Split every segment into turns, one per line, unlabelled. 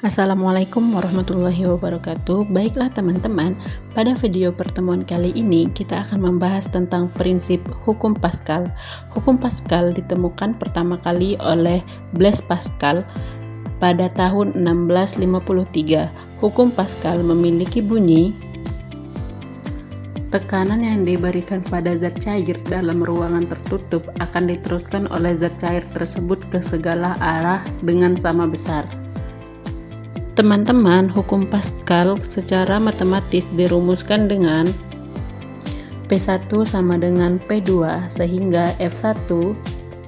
Assalamualaikum warahmatullahi wabarakatuh. Baiklah teman-teman, pada video pertemuan kali ini kita akan membahas tentang prinsip hukum Pascal. Hukum Pascal ditemukan pertama kali oleh Blaise Pascal pada tahun 1653. Hukum Pascal memiliki bunyi: tekanan yang diberikan pada zat cair dalam ruangan tertutup akan diteruskan oleh zat cair tersebut ke segala arah dengan sama besar. Teman-teman, hukum Pascal secara matematis dirumuskan dengan P1 sama dengan P2 sehingga F1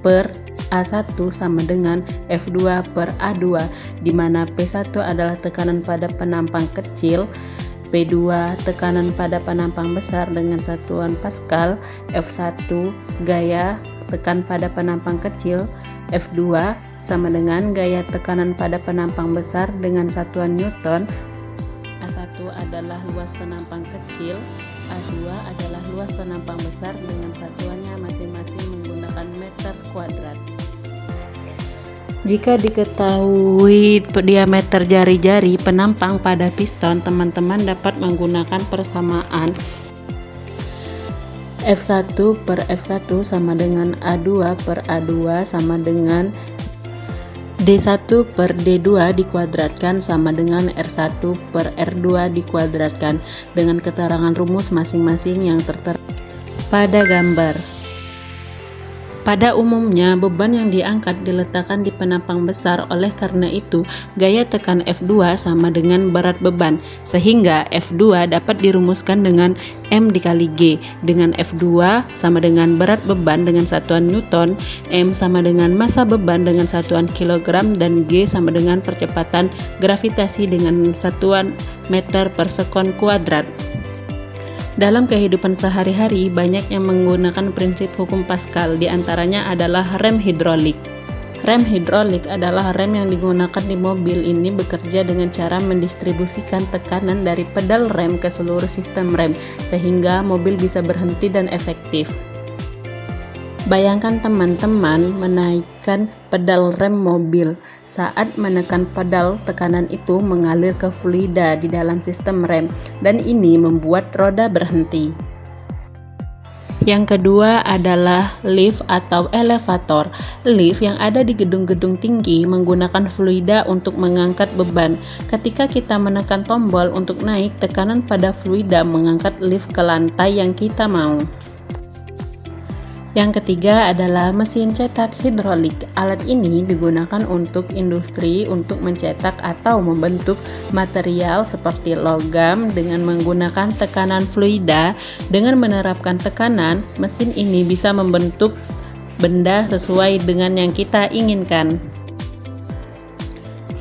per A1 sama dengan F2 per A2, di mana P1 adalah tekanan pada penampang kecil, P2 tekanan pada penampang besar dengan satuan Pascal, F1 gaya tekan pada penampang kecil, F2 sama dengan gaya tekanan pada penampang besar dengan satuan Newton. A1 adalah luas penampang kecil, A2 adalah luas penampang besar dengan satuannya masing-masing menggunakan meter kuadrat. Jika diketahui diameter jari-jari penampang pada piston, teman-teman dapat menggunakan persamaan F1 per F1 sama dengan A2 per A2 sama dengan D1 per D2 dikuadratkan sama dengan R1 per R2 dikuadratkan dengan keterangan rumus masing-masing yang tertera pada gambar. Pada umumnya, beban yang diangkat diletakkan di penampang besar, oleh karena itu gaya tekan F2 sama dengan berat beban, sehingga F2 dapat dirumuskan dengan M dikali G, dengan F2 sama dengan berat beban dengan satuan Newton, M sama dengan massa beban dengan satuan kilogram, dan G sama dengan percepatan gravitasi dengan satuan meter per sekon kuadrat. Dalam kehidupan sehari-hari, banyak yang menggunakan prinsip hukum Pascal, diantaranya adalah rem hidrolik. Rem hidrolik adalah rem yang digunakan di mobil. Ini bekerja dengan cara mendistribusikan tekanan dari pedal rem ke seluruh sistem rem, sehingga mobil bisa berhenti dan efektif. Bayangkan teman-teman menaikkan pedal rem mobil. Saat menekan pedal, tekanan itu mengalir ke fluida di dalam sistem rem, dan ini membuat roda berhenti. Yang kedua adalah lift atau elevator. Lift yang ada di gedung-gedung tinggi menggunakan fluida untuk mengangkat beban. Ketika kita menekan tombol untuk naik, tekanan pada fluida mengangkat lift ke lantai yang kita mau. Yang ketiga adalah mesin cetak hidrolik. Alat ini digunakan untuk industri untuk mencetak atau membentuk material seperti logam dengan menggunakan tekanan fluida. Dengan menerapkan tekanan, mesin ini bisa membentuk benda sesuai dengan yang kita inginkan.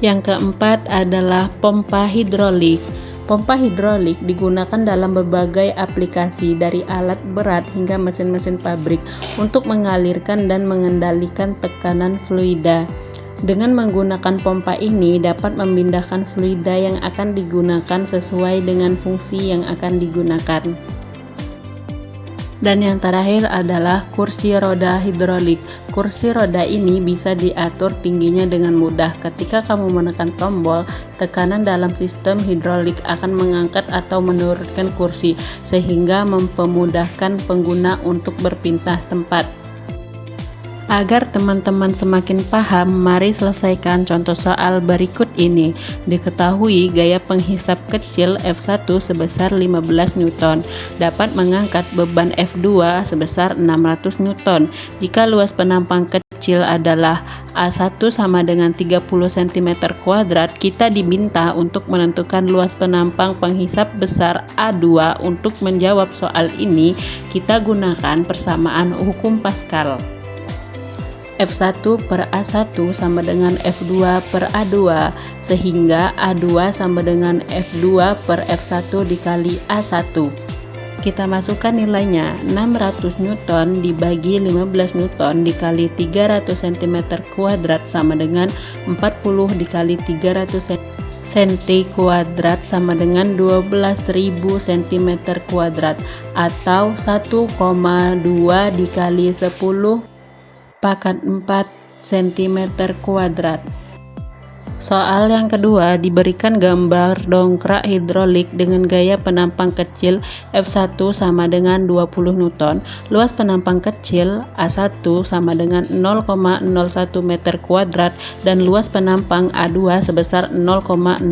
Yang keempat adalah pompa hidrolik. Pompa hidrolik digunakan dalam berbagai aplikasi, dari alat berat hingga mesin-mesin pabrik, untuk mengalirkan dan mengendalikan tekanan fluida. Dengan menggunakan pompa ini dapat memindahkan fluida yang akan digunakan sesuai dengan fungsi yang akan digunakan. Dan yang terakhir adalah kursi roda hidrolik. Kursi roda ini bisa diatur tingginya dengan mudah. Ketika kamu menekan tombol, tekanan dalam sistem hidrolik akan mengangkat atau menurunkan kursi, sehingga mempermudahkan pengguna untuk berpindah tempat. Agar teman-teman semakin paham, mari selesaikan contoh soal berikut ini. Diketahui gaya penghisap kecil F1 sebesar 15 Newton dapat mengangkat beban F2 sebesar 600 Newton. Jika luas penampang kecil adalah A1 sama dengan 30 cm kuadrat, kita diminta untuk menentukan luas penampang penghisap besar A2. Untuk menjawab soal ini, kita gunakan persamaan hukum Pascal. F1 per A1 sama dengan F2 per A2, sehingga A2 sama dengan F2 per F1 dikali A1. Kita masukkan nilainya, 600 Newton dibagi 15 Newton dikali 300 cm kuadrat sama dengan 40 dikali 300 cm kuadrat sama dengan 12.000 cm kuadrat, atau 1,2 dikali 10 pangkat 4 cm kuadrat. Soal yang kedua, diberikan gambar dongkrak hidrolik dengan gaya penampang kecil F1 sama dengan 20 Newton, luas penampang kecil A1 sama dengan 0,01 meter kuadrat, dan luas penampang A2 sebesar 0,05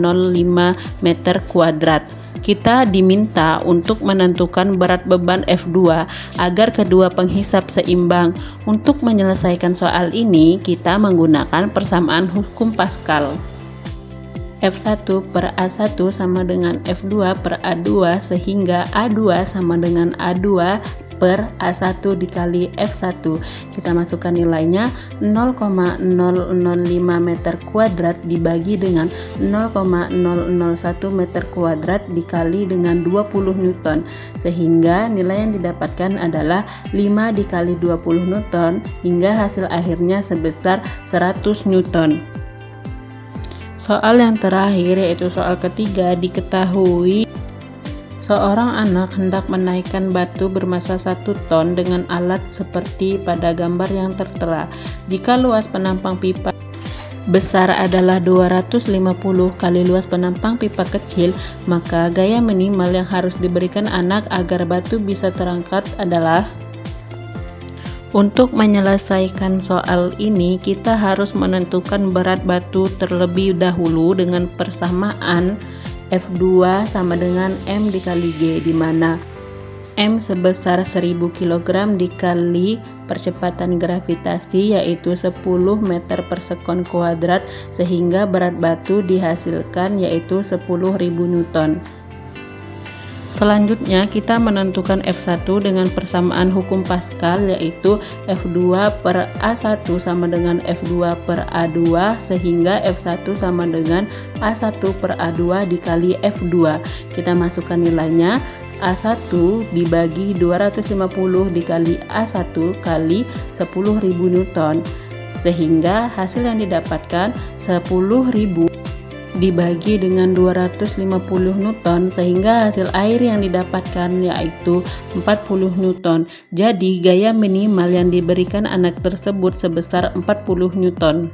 meter kuadrat. Kita diminta untuk menentukan berat beban F2 agar kedua penghisap seimbang. Untuk menyelesaikan soal ini, kita menggunakan persamaan hukum Pascal. F1 per A1 sama dengan F2 per A2, sehingga A2 sama dengan A2 per A1 dikali F1. Kita masukkan nilainya 0,005 meter kuadrat dibagi dengan 0,001 meter kuadrat dikali dengan 20 Newton, sehingga nilai yang didapatkan adalah 5 dikali 20 Newton, hingga hasil akhirnya sebesar 100 Newton. Soal yang terakhir, yaitu soal ketiga, diketahui seorang anak hendak menaikkan batu bermasa 1 ton dengan alat seperti pada gambar yang tertera. Jika luas penampang pipa besar adalah 250 kali luas penampang pipa kecil, maka gaya minimal yang harus diberikan anak agar batu bisa terangkat adalah. Untuk menyelesaikan soal ini, kita harus menentukan berat batu terlebih dahulu dengan persamaan F2 sama dengan M dikali G, di mana M sebesar 1000 kg dikali percepatan gravitasi yaitu 10 meter per sekon kuadrat, sehingga berat batu dihasilkan yaitu 10.000 Newton. Selanjutnya kita menentukan F1 dengan persamaan hukum Pascal, yaitu F2 per A1 sama dengan F2 per A2, sehingga F1 sama dengan A1 per A2 dikali F2. Kita masukkan nilainya, A1 dibagi 250 dikali A1 kali 10.000 Newton, sehingga hasil yang didapatkan 10.000 dibagi dengan 250 Newton, sehingga hasil air yang didapatkan yaitu 40 Newton. Jadi gaya minimal yang diberikan anak tersebut sebesar 40 Newton.